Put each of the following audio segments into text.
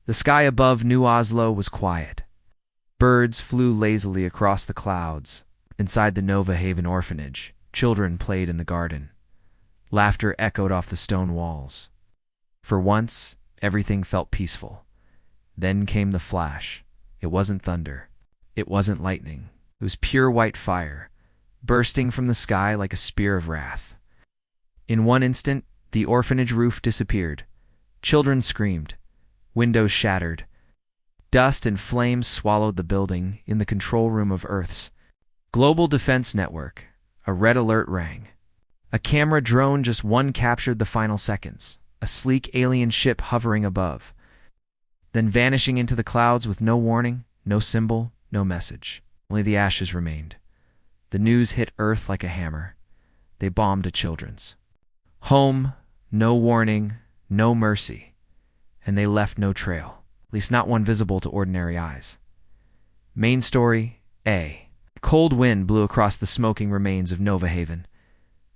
The sky above New Oslo was quiet. Birds flew lazily across the clouds. Inside the Nova Haven orphanage, children played in the garden. Laughter echoed off the stone walls. For once, everything felt peaceful. Then came the flash. It wasn't thunder. It wasn't lightning. It was pure white fire, bursting from the sky like a spear of wrath. In one instant, the orphanage roof disappeared. Children screamed. Windows shattered. Dust and flames swallowed the building. In the control room of Earth's Global Defense Network, a red alert rang. A camera drone just one captured the final seconds, a sleek alien ship hovering above, then vanishing into the clouds with no warning, no symbol, no message. Only the ashes remained. The news hit Earth like a hammer. They bombed a children's home, no warning, no mercy, and they left no trail, at least not one visible to ordinary eyes. Main story, A. Cold wind blew across the smoking remains of Nova Haven.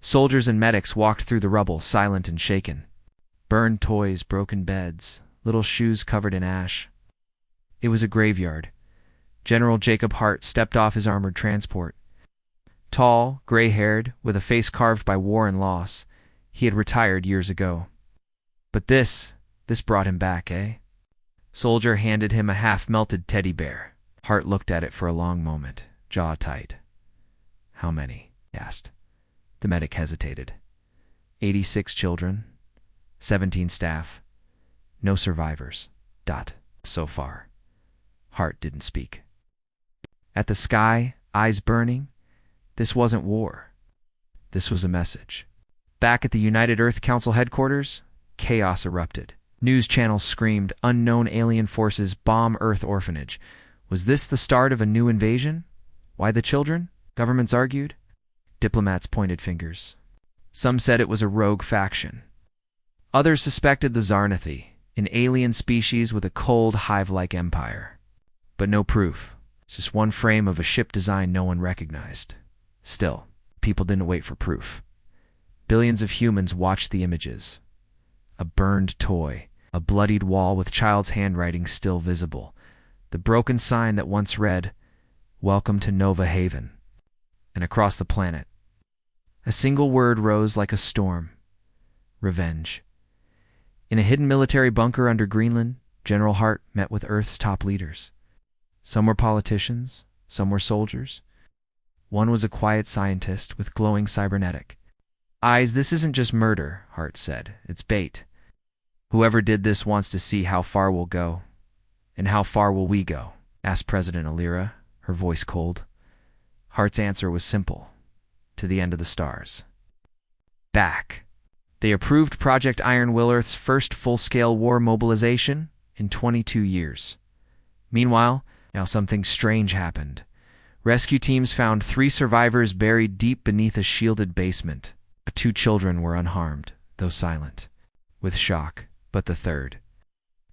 Soldiers and medics walked through the rubble, silent and shaken. Burned toys, broken beds, little shoes covered in ash. It was a graveyard. General Jacob Hart stepped off his armored transport. Tall, gray-haired, with a face carved by war and loss, he had retired years ago. But this brought him back, eh? Soldier handed him a half-melted teddy bear. Hart looked at it for a long moment, jaw tight. How many? He asked. The medic hesitated. 86 children, 17 staff, no survivors. So far. Hart didn't speak. At the sky, eyes burning, this wasn't war. This was a message. Back at the United Earth Council headquarters, chaos erupted. News channels screamed, unknown alien forces bomb Earth orphanage. Was this the start of a new invasion? Why the children? Governments argued. Diplomats pointed fingers. Some said it was a rogue faction. Others suspected the Zarnathi, an alien species with a cold, hive-like empire. But no proof. It's just one frame of a ship design no one recognized. Still, people didn't wait for proof. Billions of humans watched the images. A burned toy, a bloodied wall with child's handwriting still visible, the broken sign that once read, "Welcome to Nova Haven." And across the planet, a single word rose like a storm: revenge. In a hidden military bunker under Greenland, General Hart met with Earth's top leaders. Some were politicians, some were soldiers. One was a quiet scientist with glowing cybernetic eyes. "This isn't just murder," Hart said. "It's bait. Whoever did this wants to see how far we'll go." "And how far will we go?" asked President Liora, her voice cold. Hart's answer was simple: to the end of the stars. Back. They approved Project Iron Will, Earth's first full-scale war mobilization in 22 years. Meanwhile, now something strange happened. Rescue teams found 3 survivors buried deep beneath a shielded basement. 2 children were unharmed, though silent, with shock. But the third,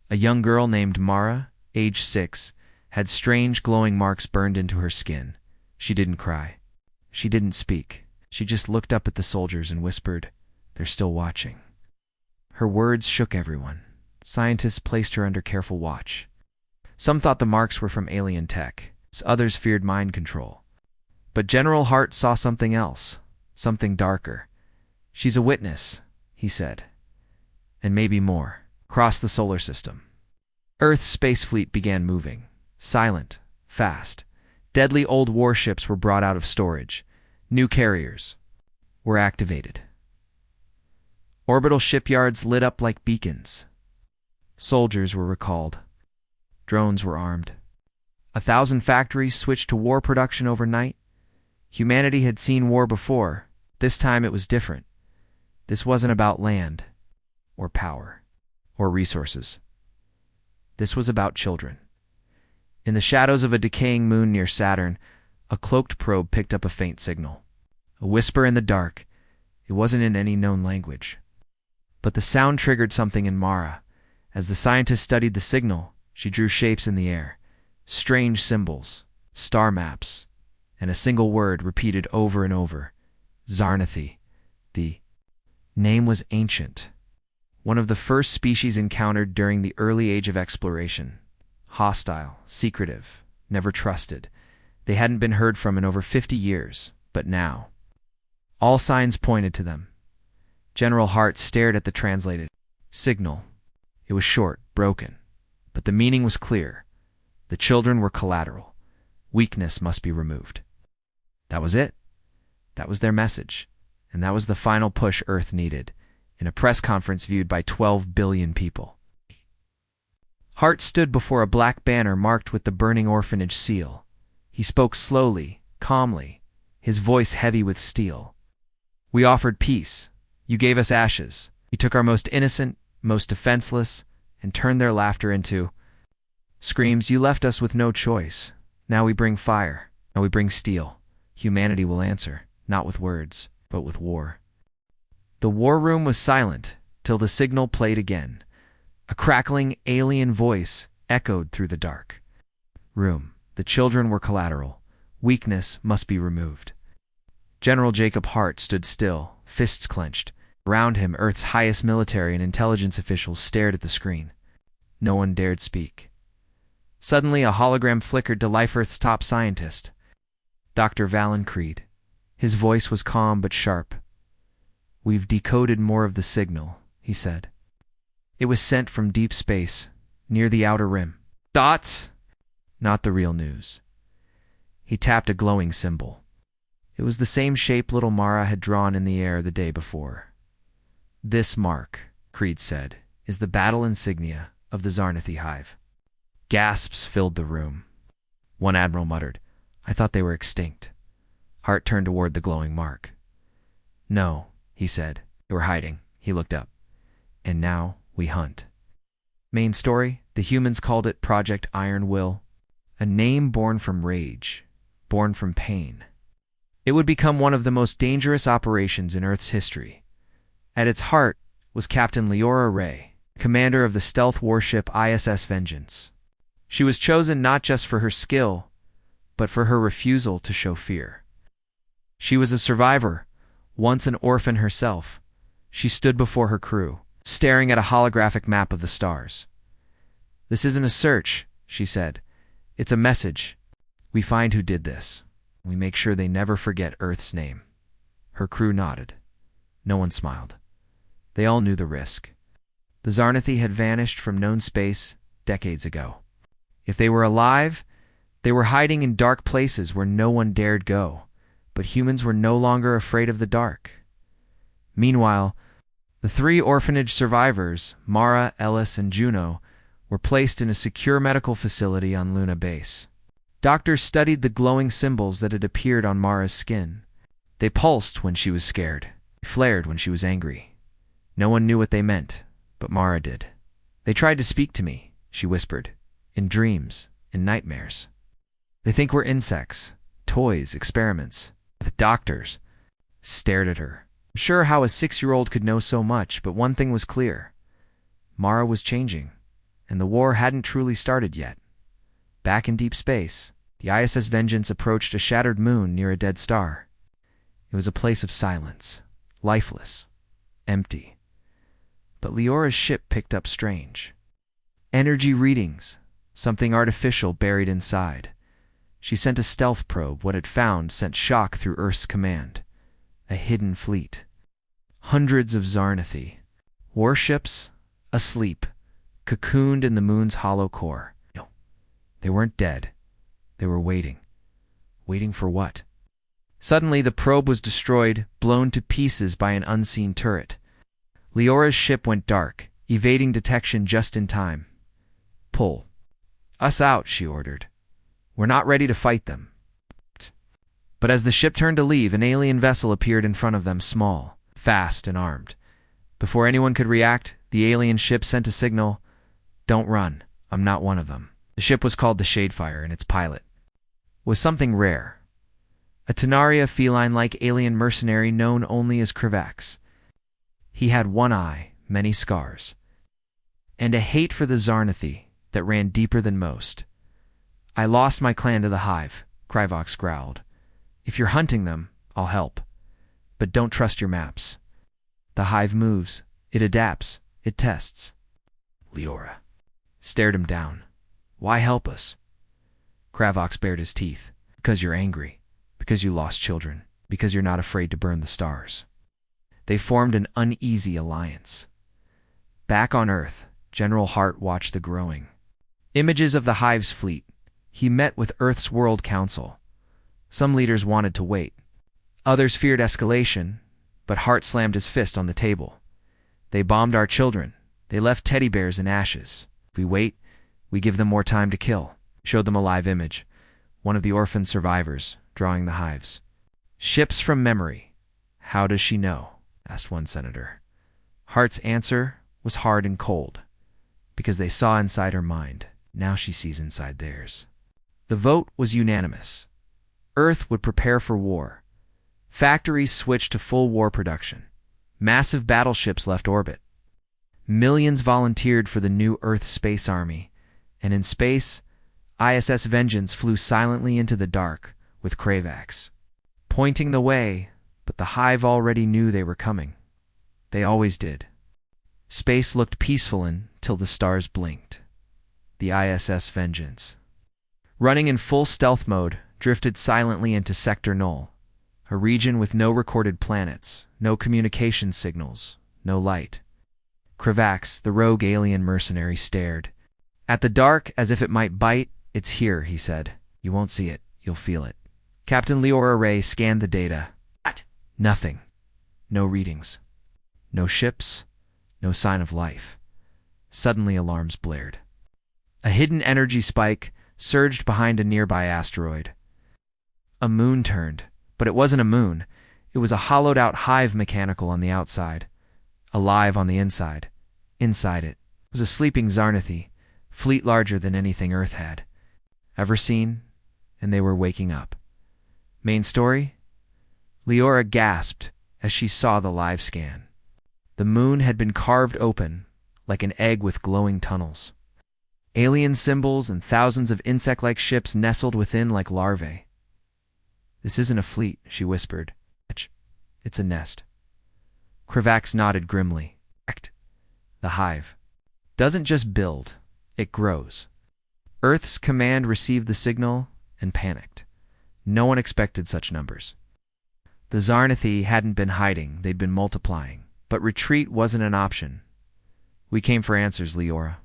a young girl named Marra, age 6, had strange glowing marks burned into her skin. She didn't cry. She didn't speak. She just looked up at the soldiers and whispered, "They're still watching." Her words shook everyone. Scientists placed her under careful watch. Some thought the marks were from alien tech. Others feared mind control. But General Hart saw something else, something darker. "She's a witness," he said. "And maybe more." Across the solar system, Earth's space fleet began moving. Silent, fast. Deadly old warships were brought out of storage. New carriers were activated. Orbital shipyards lit up like beacons. Soldiers were recalled. Drones were armed. 1,000 factories switched to war production overnight. Humanity had seen war before. This time it was different. This wasn't about land, or power, or resources. This was about children. In the shadows of a decaying moon near Saturn, a cloaked probe picked up a faint signal. A whisper in the dark. It wasn't in any known language. But the sound triggered something in Marra. As the scientist studied the signal, she drew shapes in the air. Strange symbols, star maps, and a single word repeated over and over. Zarnathi. The name was ancient. one of the first species encountered during the early age of exploration. Hostile, secretive, never trusted. They hadn't been heard from in over 50 years, but now all signs pointed to them. General Hart stared at the translated signal. It was short, broken, but the meaning was clear. The children were collateral. Weakness must be removed. That was it. That was their message, and that was the final push Earth needed, in a press conference viewed by 12 billion people. Hart stood before a black banner marked with the burning orphanage seal. He spoke slowly, calmly, his voice heavy with steel. We offered peace. You gave us ashes. You took our most innocent, most defenseless, and turned their laughter into screams. You left us with no choice. Now we bring fire. Now we bring steel. Humanity will answer, not with words, but with war. The war room was silent till the signal played again. A crackling alien voice echoed through the dark room. The children were collateral. Weakness must be removed. General Jacob Hart stood still, fists clenched. Around him, Earth's highest military and intelligence officials stared at the screen. No one dared speak. Suddenly, a hologram flickered to life. Earth's top scientist, Dr. Valen Creed. His voice was calm but sharp. We've decoded more of the signal, he said. It was sent from deep space, near the outer rim. Dots? Not the real news. He tapped a glowing symbol. It was the same shape little Marra had drawn in the air the day before. This mark, Creed said, is the battle insignia of the Zarnathi hive. Gasps filled the room. One admiral muttered, I thought they were extinct. Hart turned toward the glowing mark. No, he said. They were hiding. He looked up. And now we hunt. Main story, the humans called it Project Iron Will, a name born from rage, born from pain. It would become one of the most dangerous operations in Earth's history. At its heart was Captain Liora Ray, commander of the stealth warship ISS Vengeance. She was chosen not just for her skill, but for her refusal to show fear. She was a survivor, once an orphan herself. She stood before her crew, staring at a holographic map of the stars. This isn't a search, she said. It's a message. We find who did this. We make sure they never forget Earth's name. Her crew nodded. No one smiled. They all knew the risk. The Zarnathi had vanished from known space decades ago. If they were alive, they were hiding in dark places where no one dared go. But humans were no longer afraid of the dark. Meanwhile, the 3 orphanage survivors, Marra, Ellis, and Juno, were placed in a secure medical facility on Luna Base. Doctors studied the glowing symbols that had appeared on Marra's skin. They pulsed when she was scared, flared when she was angry. No one knew what they meant, but Marra did. They tried to speak to me, she whispered, in dreams, in nightmares. They think we're insects, toys, experiments. The doctors stared at her. I'm sure how a 6-year-old could know so much, but one thing was clear. Marra was changing, and the war hadn't truly started yet. Back in deep space, the ISS Vengeance approached a shattered moon near a dead star. It was a place of silence, lifeless, empty. But Liora's ship picked up strange energy readings, something artificial buried inside. She sent a stealth probe. What it found sent shock through Earth's command. A hidden fleet. Hundreds of Zarnathi. Warships, asleep, cocooned in the moon's hollow core. No, they weren't dead. They were waiting. Waiting for what? Suddenly, the probe was destroyed, blown to pieces by an unseen turret. Liora's ship went dark, evading detection just in time. Pull us out, she ordered. We're not ready to fight them. But as the ship turned to leave, an alien vessel appeared in front of them, small, fast, and armed. Before anyone could react, the alien ship sent a signal, "Don't run, I'm not one of them." The ship was called the Shadefire, and its pilot was something rare. A Tenaria feline-like alien mercenary known only as Krivax. He had one eye, many scars, and a hate for the Zarnathi that ran deeper than most. I lost my clan to the hive, Krivax growled. If you're hunting them, I'll help. But don't trust your maps. The hive moves, it adapts, It tests. Liora stared him down. Why help us? Kravox bared his teeth. Because you're angry. Because you lost children. Because you're not afraid to burn the stars. They formed an uneasy alliance. Back on Earth, General Hart watched the growing images of the Hive's fleet. He met with Earth's World Council. Some leaders wanted to wait. Others feared escalation, but Hart slammed his fist on the table. They bombed our children. They left teddy bears in ashes. If we wait, we give them more time to kill. Showed them a live image. One of the orphan survivors, drawing the Hives. Ships from memory. How does she know? Asked one senator. Hart's answer was hard and cold. Because they saw inside her mind. Now she sees inside theirs. The vote was unanimous. Earth would prepare for war. Factories switched to full war production. Massive battleships left orbit. Millions volunteered for the new Earth Space Army, and in space, ISS Vengeance flew silently into the dark with Kravox pointing the way, but the Hive already knew they were coming. They always did. Space looked peaceful until the stars blinked. The ISS Vengeance, running in full stealth mode, drifted silently into Sector Null, a region with no recorded planets, no communication signals, no light. Kravox, the rogue alien mercenary, stared at the dark as if it might bite. It's here, he said. You won't see it, you'll feel it. Captain Liora Ray scanned the data. Nothing. No readings. No ships. No sign of life. Suddenly alarms blared. A hidden energy spike surged behind a nearby asteroid. A moon turned, but it wasn't a moon. It was a hollowed-out hive mechanical on the outside, alive on the inside. Inside it was a sleeping Zarnathi, fleet larger than anything Earth had ever seen, and they were waking up. Main story? Liora gasped as she saw the live scan. The moon had been carved open like an egg with glowing tunnels. Alien symbols and thousands of insect-like ships nestled within like larvae. This isn't a fleet, she whispered. It's a nest. Kravox nodded grimly. The Hive doesn't just build, it grows. Earth's command received the signal and panicked. No one expected such numbers. The Zarnathi hadn't been hiding, they'd been multiplying. But retreat wasn't an option. We came for answers, Liora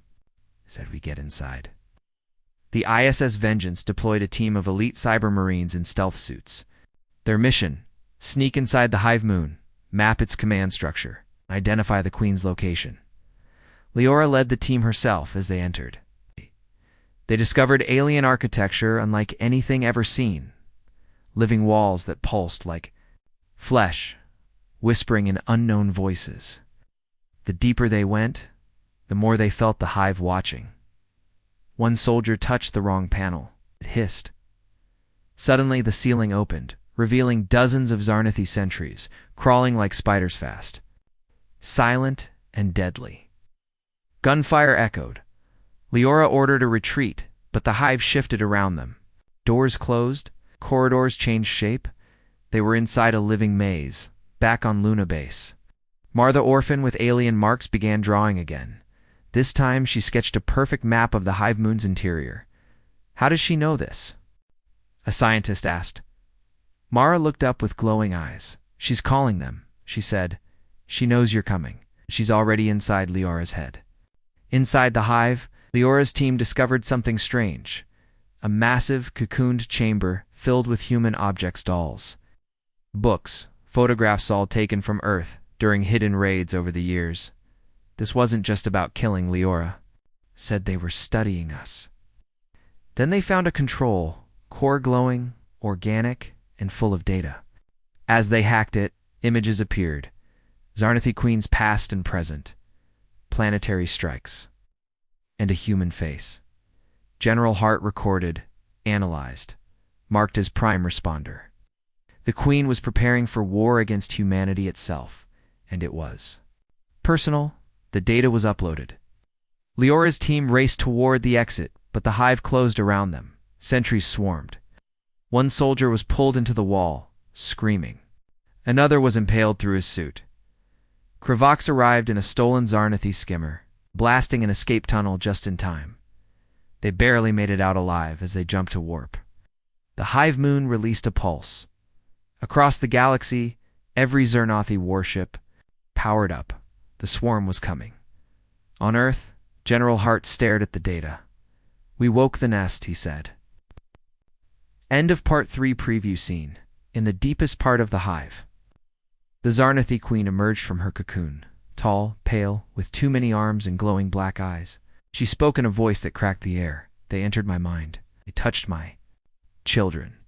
said. We get inside. The ISS Vengeance deployed a team of elite cyber marines in stealth suits. Their mission: sneak inside the Hive moon, map its command structure, identify the Queen's location. Liora led the team herself as they entered. They discovered alien architecture unlike anything ever seen. Living walls that pulsed like flesh, whispering in unknown voices. The deeper they went, the more they felt the Hive watching. One soldier touched the wrong panel. It hissed. Suddenly the ceiling opened, revealing dozens of Zarnathi sentries, crawling like spiders fast. Silent and deadly. Gunfire echoed. Liora ordered a retreat, but the Hive shifted around them. Doors closed, corridors changed shape. They were inside a living maze, back on Luna Base. Marra the Orphan with alien marks began drawing again. This time she sketched a perfect map of the Hive moon's interior. How does she know this? A scientist asked. Marra looked up with glowing eyes. She's calling them, she said. She knows you're coming. She's already inside Liora's head. Inside the Hive, Liora's team discovered something strange. A massive, cocooned chamber filled with human objects dolls. Books, photographs all taken from Earth during hidden raids over the years. This wasn't just about killing Liora. Said they were studying us. Then they found a control, core glowing, organic, and full of data. As they hacked it, images appeared. Zarnathi Queen's past and present. Planetary strikes. And a human face. General Hart recorded, analyzed, marked as prime responder. The Queen was preparing for war against humanity itself, and it was. Personal, the data was uploaded. Liora's team raced toward the exit, but the Hive closed around them. Sentries swarmed. One soldier was pulled into the wall, screaming. Another was impaled through his suit. Kravox arrived in a stolen Zarnathi skimmer, blasting an escape tunnel just in time. They barely made it out alive as they jumped to warp. The Hive Moon released a pulse. Across the galaxy, every Zarnathi warship powered up. The swarm was coming. On Earth, General Hart stared at the data. "We woke the nest," he said. End of Part 3 preview scene. In the deepest part of the hive, the Zarnathi queen emerged from her cocoon, tall, pale, with too many arms and glowing black eyes. She spoke in a voice that cracked the air. "They entered my mind. They touched my children."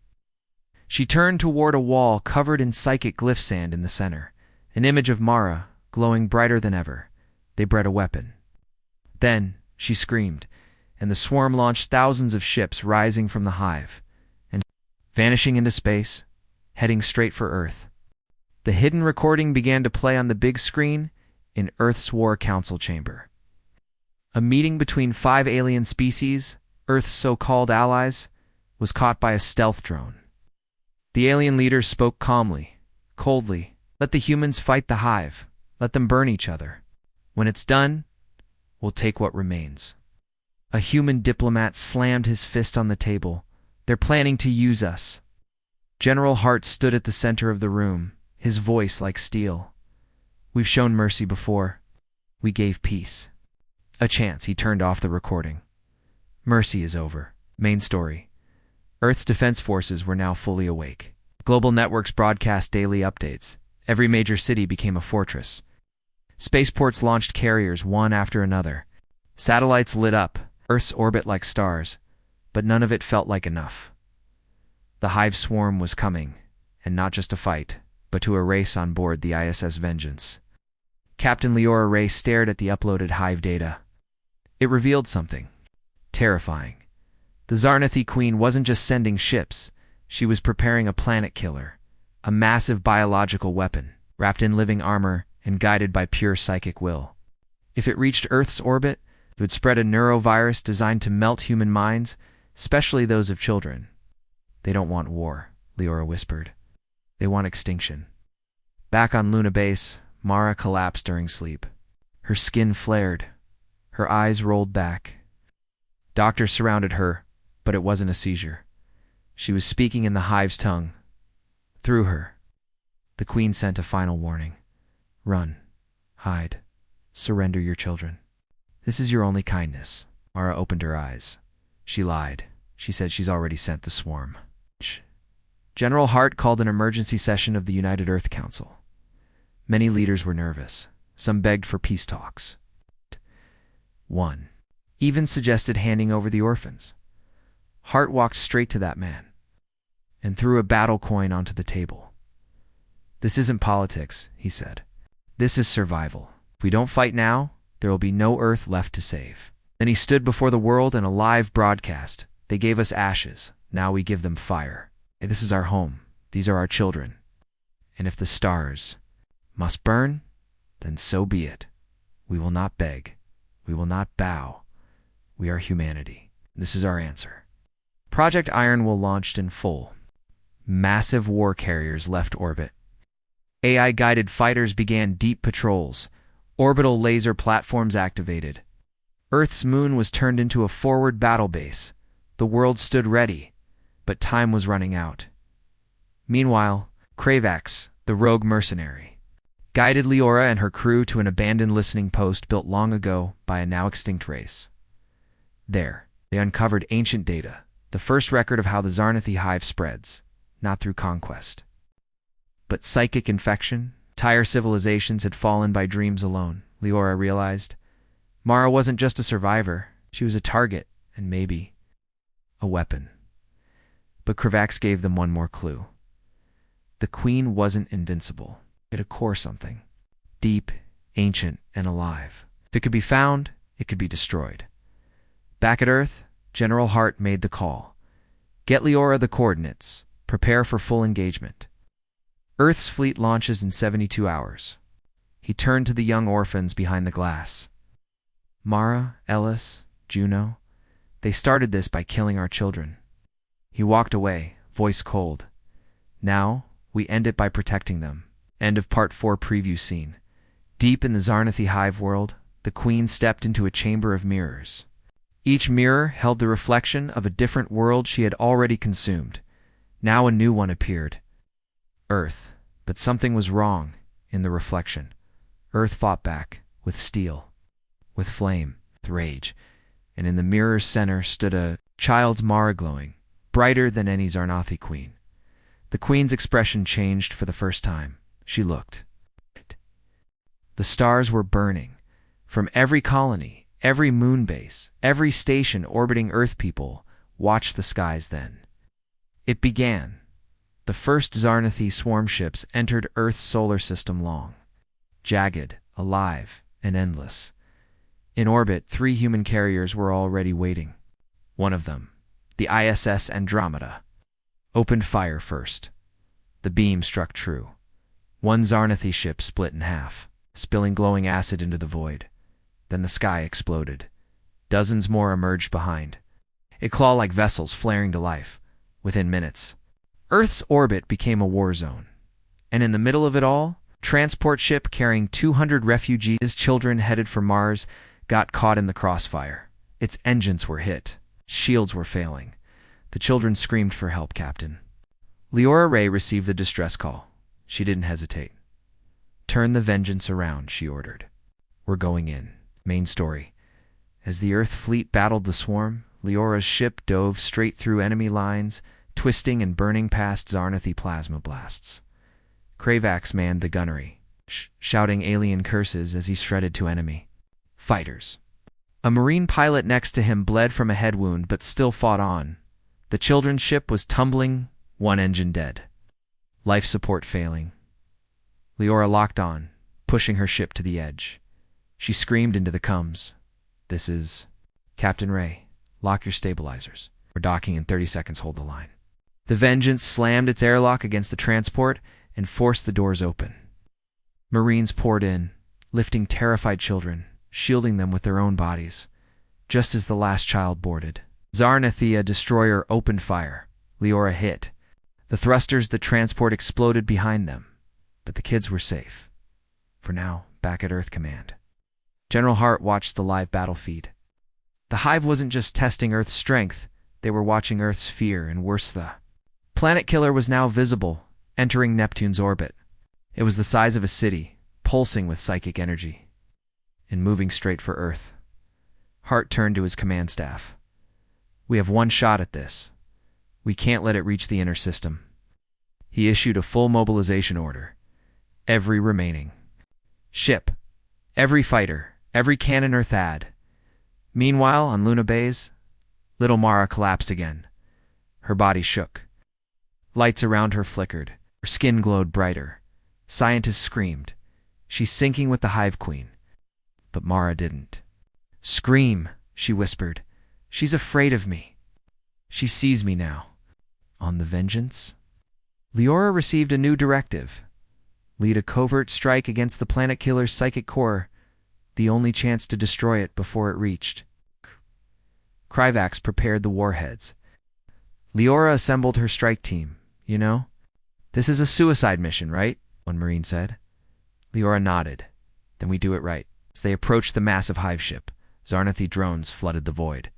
She turned toward a wall covered in psychic glyph sand in the center, an image of Marra, glowing brighter than ever. They bred a weapon. Then she screamed, and the swarm launched thousands of ships rising from the hive and vanishing into space, heading straight for Earth. The hidden recording began to play on the big screen in Earth's War Council chamber. A meeting between 5 alien species, Earth's so-called allies, was caught by a stealth drone. The alien leaders spoke calmly, coldly. "Let the humans fight the hive. Let them burn each other. When it's done, we'll take what remains." A human diplomat slammed his fist on the table. "They're planning to use us." General Hart stood at the center of the room, his voice like steel. "We've shown mercy before. We gave peace a chance." He turned off the recording. "Mercy is over." Main story. Earth's defense forces were now fully awake. Global networks broadcast daily updates. Every major city became a fortress. Spaceports launched carriers one after another. Satellites lit up Earth's orbit like stars, but none of it felt like enough. The hive swarm was coming, and not just a fight, but to a race on board the ISS Vengeance. Captain Liora Ray stared at the uploaded hive data. It revealed something terrifying. The Zarnathi Queen wasn't just sending ships, she was preparing a planet killer, a massive biological weapon, wrapped in living armor and guided by pure psychic will. If it reached Earth's orbit, it would spread a neurovirus designed to melt human minds, especially those of children. "They don't want war," Liora whispered. "They want extinction." Back on Luna Base, Marra collapsed during sleep. Her skin flared. Her eyes rolled back. Doctors surrounded her, but it wasn't a seizure. She was speaking in the hive's tongue. Through her, the queen sent a final warning. "Run. Hide. Surrender your children. This is your only kindness." Marra opened her eyes. She lied. She said she's already sent the swarm. General Hart called an emergency session of the United Earth Council. Many leaders were nervous. Some begged for peace talks. One even suggested handing over the orphans. Hart walked straight to that man and threw a battle coin onto the table. "This isn't politics," he said. "This is survival. If we don't fight now, there will be no Earth left to save." Then he stood before the world in a live broadcast. "They gave us ashes. Now we give them fire. This is our home. These are our children. And if the stars must burn, then so be it. We will not beg. We will not bow. We are humanity. This is our answer." Project Ironwool launched in full. Massive war carriers left orbit. AI-guided fighters began deep patrols. Orbital laser platforms activated. Earth's moon was turned into a forward battle base. The world stood ready, but time was running out. Meanwhile, Kravox, the rogue mercenary, guided Liora and her crew to an abandoned listening post built long ago by a now-extinct race. There, they uncovered ancient data, the first record of how the Zarnathi hive spreads, not through conquest, but psychic infection. Entire civilizations had fallen by dreams alone, Liora realized. Marra wasn't just a survivor, she was a target, and maybe a weapon. But Kravox gave them one more clue. The queen wasn't invincible. It had a core something. Deep, ancient, and alive. If it could be found, it could be destroyed. Back at Earth, General Hart made the call. "Get Liora the coordinates. Prepare for full engagement. Earth's fleet launches in 72 hours. He turned to the young orphans behind the glass. "Marra, Ellis, Juno, they started this by killing our children." He walked away, voice cold. "Now, we end it by protecting them." End of Part 4 preview scene. Deep in the Zarnathi hive world, the queen stepped into a chamber of mirrors. Each mirror held the reflection of a different world she had already consumed. Now a new one appeared. Earth. But something was wrong in the reflection. Earth fought back, with steel, with flame, with rage, and in the mirror's center stood a child's Marra glowing, brighter than any Zarnathi queen. The queen's expression changed for the first time. She looked. The stars were burning. From every colony, every moon base, every station orbiting Earth, people watched the skies then. It began. The first Zarnathi swarm ships entered Earth's solar system, long, jagged, alive, and endless. In orbit, 3 human carriers were already waiting. One of them, the ISS Andromeda, opened fire first. The beam struck true. One Zarnathi ship split in half, spilling glowing acid into the void. Then the sky exploded. Dozens more emerged behind, claw-like vessels flaring to life. Within minutes, Earth's orbit became a war zone. And in the middle of it all, transport ship carrying 200 refugees, children headed for Mars, got caught in the crossfire. Its engines were hit. Shields were failing. The children screamed for help, Captain. Liora Ray received the distress call. She didn't hesitate. Turn the Vengeance around, she ordered. We're going in. Main story. As the Earth fleet battled the swarm, Liora's ship dove straight through enemy lines, twisting and burning past Zarnathi plasma blasts. Kravax manned the gunnery, shouting alien curses as he shredded to enemy fighters. A Marine pilot next to him bled from a head wound but still fought on. The children's ship was tumbling, one engine dead. Life support failing. Liora locked on, pushing her ship to the edge. She screamed into the comms. This is... Captain Ray, lock your stabilizers. We're docking in 30 seconds, hold the line. The Vengeance slammed its airlock against the transport and forced the doors open. Marines poured in, lifting terrified children, shielding them with their own bodies. Just as the last child boarded, Zarnathi destroyer opened fire. Liora hit. The thrusters the transport exploded behind them, but the kids were safe. For now, back at Earth Command. General Hart watched the live battle feed. The hive wasn't just testing Earth's strength, they were watching Earth's fear, and worse, the planet killer was now visible, entering Neptune's orbit. It was the size of a city, pulsing with psychic energy, and moving straight for Earth. Hart turned to his command staff. We have one shot at this. We can't let it reach the inner system. He issued a full mobilization order. Every remaining ship, every fighter, every cannon Earth had. Meanwhile, on Luna Base, little Marra collapsed again. Her body shook. Lights around her flickered. Her skin glowed brighter. Scientists screamed. She's sinking with the Hive Queen. But Marra didn't. Scream, she whispered. She's afraid of me. She sees me now. On the Vengeance? Liora received a new directive. Lead a covert strike against the planet killer's psychic core, the only chance to destroy it before it reached. Kravax prepared the warheads. Liora assembled her strike team. You know, this is a suicide mission, right? One Marine said. Liora nodded. Then we do it right. As they approached the massive hive ship, Zarnathi drones flooded the void.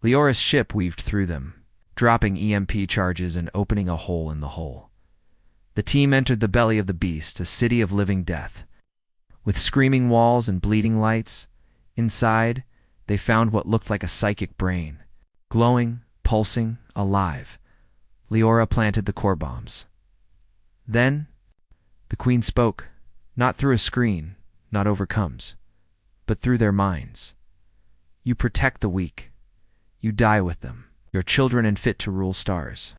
Liora's ship weaved through them, dropping EMP charges and opening a hole in the hull. The team entered the belly of the beast, a city of living death. With screaming walls and bleeding lights, inside, they found what looked like a psychic brain. Glowing, pulsing, alive. Liora planted the core bombs. Then, the Queen spoke, not through a screen, not over comms, but through their minds. You protect the weak. You die with them, your children unfit to rule stars.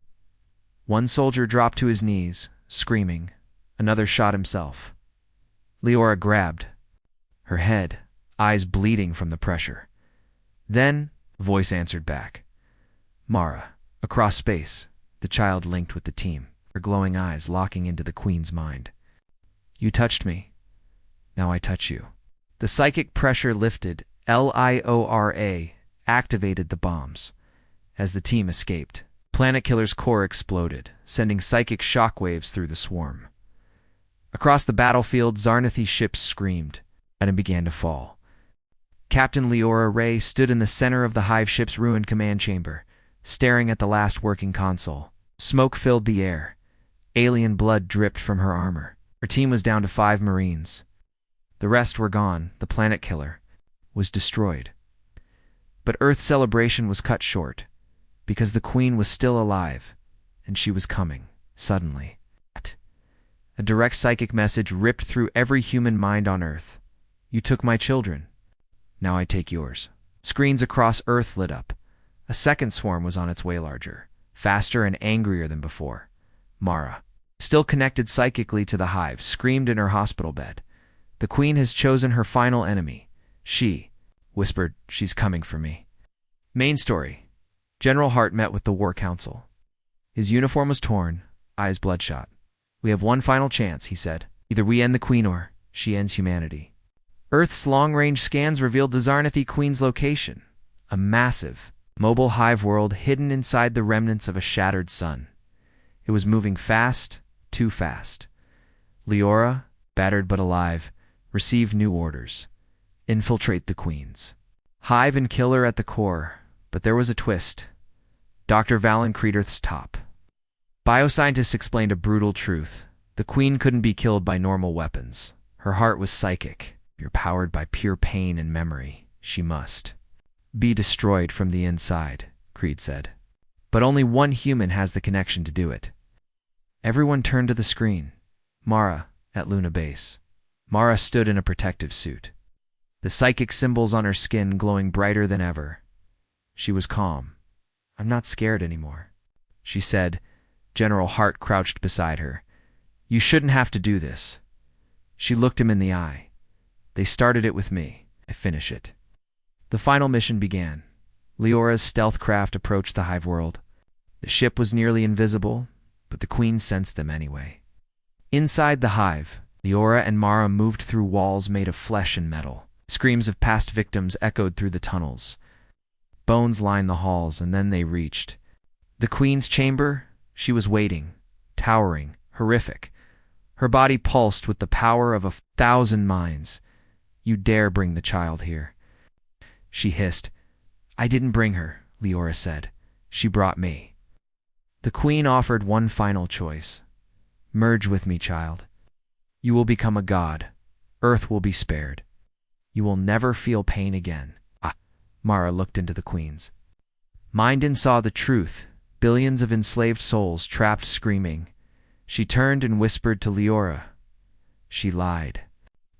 One soldier dropped to his knees, screaming. Another shot himself. Liora grabbed. Her head, eyes bleeding from the pressure. Then, a voice answered back. Marra, across space, the child linked with the team, her glowing eyes locking into the Queen's mind. You touched me. Now I touch you. The psychic pressure lifted. Liora activated the bombs. As the team escaped, Planet Killer's core exploded, sending psychic shockwaves through the swarm. Across the battlefield, Zarnathi's ships screamed and began to fall. Captain Liora Ray stood in the center of the Hive ship's ruined command chamber, staring at the last working console. Smoke filled the air. Alien blood dripped from her armor. Her team was down to 5 Marines. The rest were gone. The planet killer was destroyed. But Earth's celebration was cut short, because the Queen was still alive, and she was coming, suddenly. A direct psychic message ripped through every human mind on Earth. You took my children. Now I take yours. Screens across Earth lit up. A second swarm was on its way, larger, faster and angrier than before. Marra, still connected psychically to the Hive, screamed in her hospital bed. The Queen has chosen her final enemy. She whispered, she's coming for me. Main story. General Hart met with the War Council. His uniform was torn, eyes bloodshot. We have one final chance, he said. Either we end the Queen or she ends humanity. Earth's long-range scans revealed the Zarnathi Queen's location, a massive, mobile hive world hidden inside the remnants of a shattered sun. It was moving fast, too fast. Liora, battered but alive, received new orders. Infiltrate the Queens. Hive and kill her at the core, but there was a twist. Dr. Valen Creederth's top. Bioscientists explained a brutal truth. The Queen couldn't be killed by normal weapons. Her heart was psychic. You're powered by pure pain and memory. She must be destroyed from the inside, Creed said. But only one human has the connection to do it. Everyone turned to the screen. Marra, at Luna Base. Marra stood in a protective suit, the psychic symbols on her skin glowing brighter than ever. She was calm. I'm not scared anymore, she said. General Hart crouched beside her. You shouldn't have to do this. She looked him in the eye. They started it with me. I finish it. The final mission began. Liora's stealth craft approached the Hive world. The ship was nearly invisible, but the Queen sensed them anyway. Inside the Hive, Liora and Marra moved through walls made of flesh and metal. Screams of past victims echoed through the tunnels. Bones lined the halls, and then they reached the Queen's chamber. She was waiting, towering, horrific. Her body pulsed with the power of 1,000 minds. You dare bring the child here, she hissed. I didn't bring her, Liora said. She brought me. The Queen offered one final choice. Merge with me, child. You will become a god. Earth will be spared. You will never feel pain again. Marra looked into the Queen's mind and saw the truth. Billions of enslaved souls trapped, screaming. She turned and whispered to Liora. She lied.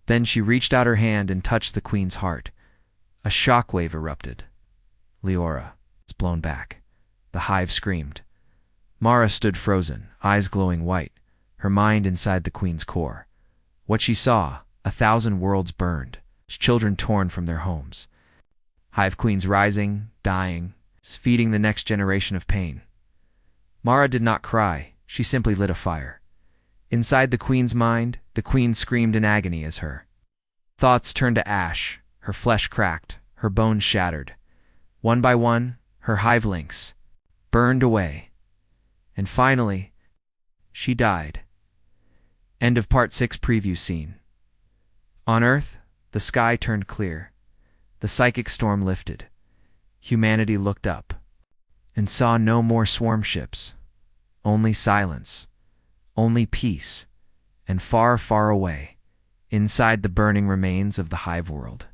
Then she reached out her hand and touched the Queen's heart. A shockwave erupted. Liora was blown back. The Hive screamed. Marra stood frozen, eyes glowing white, her mind inside the Queen's core. What she saw, 1,000 worlds burned, children torn from their homes. Hive Queens rising, dying, feeding the next generation of pain. Marra did not cry. She simply lit a fire. Inside the Queen's mind, the Queen screamed in agony as her thoughts turned to ash. Her flesh cracked, her bones shattered. One by one, her hive links burned away. And finally, she died. End of Part 6 preview scene. On Earth, the sky turned clear. The psychic storm lifted. Humanity looked up and saw no more swarm ships. Only silence, only peace, and far, far away, inside the burning remains of the Hive world.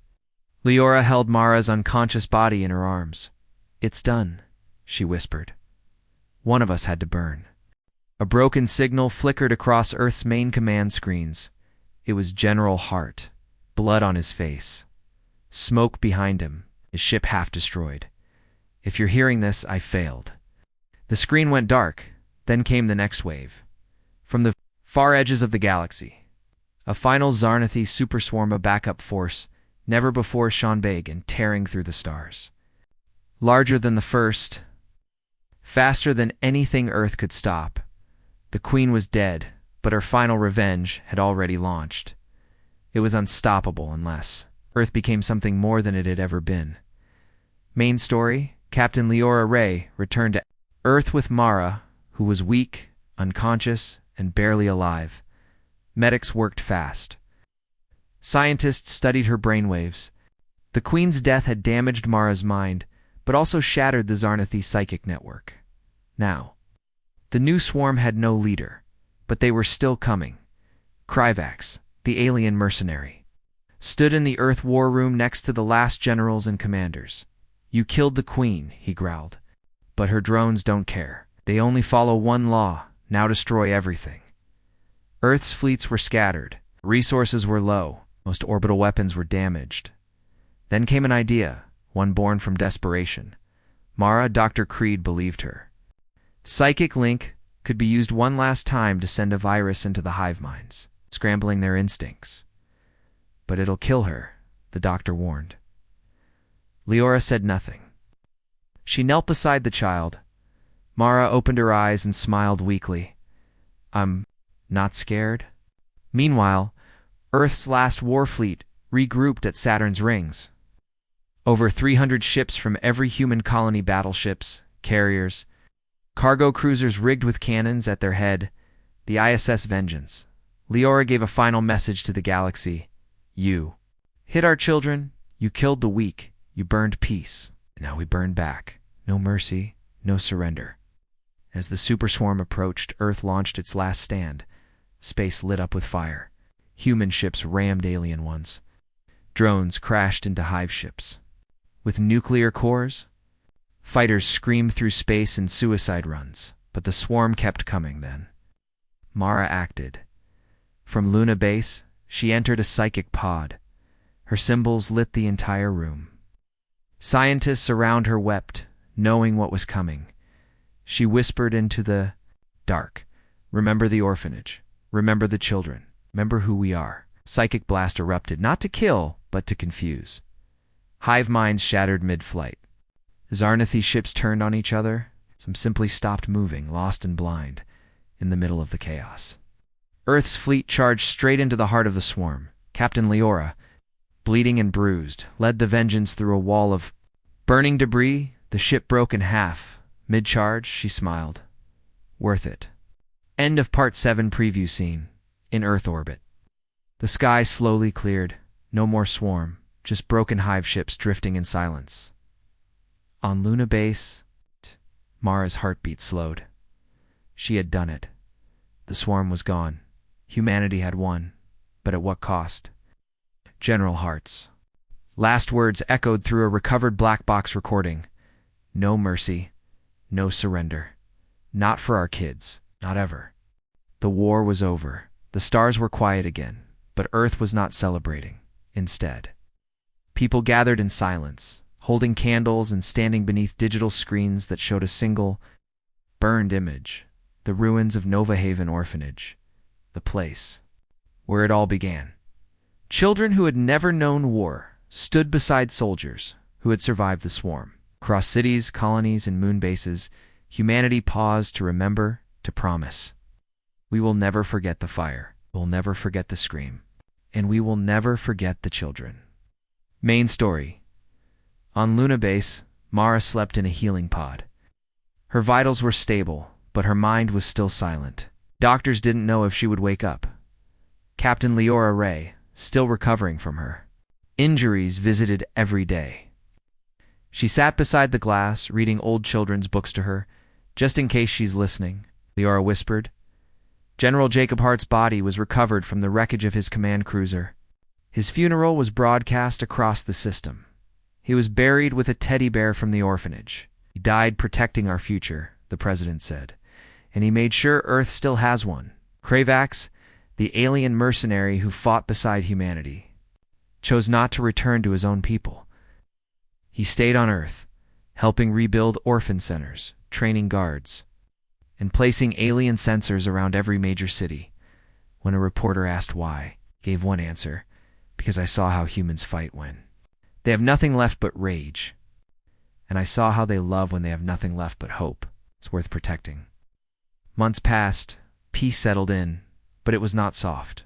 Liora held Marra's unconscious body in her arms. It's done, she whispered. One of us had to burn. A broken signal flickered across Earth's main command screens. It was General Hart, blood on his face. Smoke behind him, his ship half destroyed. If you're hearing this, I failed. The screen went dark. Then came the next wave. From the far edges of the galaxy, a final Zarnathi superswarm, a backup force, never before shone big and tearing through the stars. Larger than the first, faster than anything Earth could stop. The Queen was dead, but her final revenge had already launched. It was unstoppable unless Earth became something more than it had ever been. Main story, Captain Liora Ray returned to Earth with Marra, who was weak, unconscious, and barely alive. Medics worked fast. Scientists studied her brainwaves. The Queen's death had damaged Marra's mind, but also shattered the Zarnathi's psychic network. Now, the new swarm had no leader, but they were still coming. Kryvax, the alien mercenary, stood in the Earth war room next to the last generals and commanders. "You killed the Queen," he growled. "But her drones don't care. They only follow one law: now destroy everything." Earth's fleets were scattered. Resources were low. Most orbital weapons were damaged. Then came an idea, one born from desperation. Marra, Dr. Creed, believed her. Psychic link could be used one last time to send a virus into the hive minds, scrambling their instincts. "But it'll kill her," the doctor warned. Liora said nothing. She knelt beside the child. Marra opened her eyes and smiled weakly. "I'm not scared." Meanwhile, Earth's last war fleet regrouped at Saturn's rings. Over 300 ships from every human colony, battleships, carriers, cargo cruisers rigged with cannons at their head, the ISS Vengeance. Liora gave a final message to the galaxy. "You hit our children, you killed the weak, you burned peace. And now we burn back. No mercy, no surrender." As the super swarm approached, Earth launched its last stand. Space lit up with fire. Human ships rammed alien ones. Drones crashed into hive ships. With nuclear cores, fighters screamed through space in suicide runs, but the swarm kept coming then. Marra acted. From Luna Base, she entered a psychic pod. Her symbols lit the entire room. Scientists around her wept, knowing what was coming. She whispered into the dark, "Remember the orphanage. Remember the children. Remember who we are." Psychic blast erupted, not to kill, but to confuse. Hive minds shattered mid-flight. Zarnathi ships turned on each other. Some simply stopped moving, lost and blind, in the middle of the chaos. Earth's fleet charged straight into the heart of the swarm. Captain Liora, bleeding and bruised, led the Vengeance through a wall of burning debris. The ship broke in half. Mid-charge, she smiled. Worth it. End of Part 7 preview scene. In Earth orbit. The sky slowly cleared. No more swarm, just broken hive ships drifting in silence. On Luna Base, Marra's heartbeat slowed. She had done it. The swarm was gone. Humanity had won. But at what cost? General Hart's last words echoed through a recovered black box recording. "No mercy, no surrender. Not for our kids, not ever." The war was over. The stars were quiet again, but Earth was not celebrating. Instead, people gathered in silence, holding candles and standing beneath digital screens that showed a single, burned image, the ruins of Nova Haven Orphanage, the place where it all began. Children who had never known war stood beside soldiers who had survived the swarm. Across cities, colonies, and moon bases, humanity paused to remember, to promise. We will never forget the fire. We'll never forget the scream. And we will never forget the children. Main story. On Luna Base, Marra slept in a healing pod. Her vitals were stable, but her mind was still silent. Doctors didn't know if she would wake up. Captain Liora Ray, still recovering from her injuries, visited every day. She sat beside the glass, reading old children's books to her. "Just in case she's listening," Liora whispered. General Jacob Hart's body was recovered from the wreckage of his command cruiser. His funeral was broadcast across the system. He was buried with a teddy bear from the orphanage. "He died protecting our future," the president said, "and he made sure Earth still has one." Kryvax, the alien mercenary who fought beside humanity, chose not to return to his own people. He stayed on Earth, helping rebuild orphan centers, training guards, and placing alien sensors around every major city. When a reporter asked why, he gave one answer: "Because I saw how humans fight when they have nothing left but rage. And I saw how they love when they have nothing left but hope. It's worth protecting." Months passed, peace settled in, but it was not soft.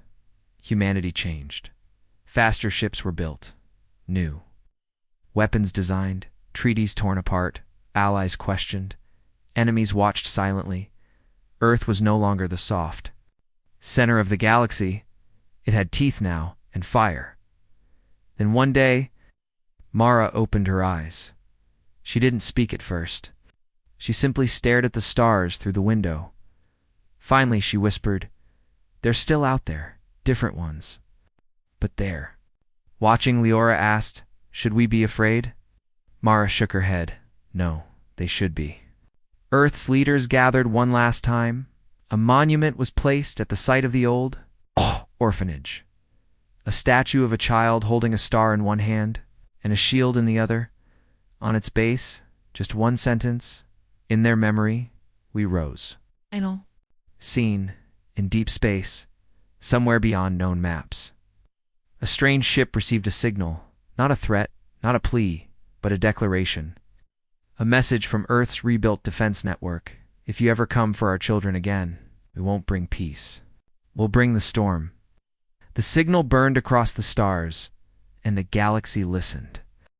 Humanity changed. Faster ships were built. New. Weapons designed, treaties torn apart, allies questioned. Enemies watched silently. Earth was no longer the soft center of the galaxy. It had teeth now, and fire. Then one day, Marra opened her eyes. She didn't speak at first. She simply stared at the stars through the window. Finally, she whispered, "They're still out there, different ones. But there." Watching, Liora asked, "Should we be afraid?" Marra shook her head. "No, they should be." Earth's leaders gathered one last time. A monument was placed at the site of the old orphanage. A statue of a child holding a star in one hand and a shield in the other. On its base, just one sentence, "In their memory, we rose." Final. Seen, in deep space, somewhere beyond known maps. A strange ship received a signal, not a threat, not a plea, but a declaration. A message from Earth's rebuilt defense network. "If you ever come for our children again, we won't bring peace. We'll bring the storm." The signal burned across the stars, and the galaxy listened.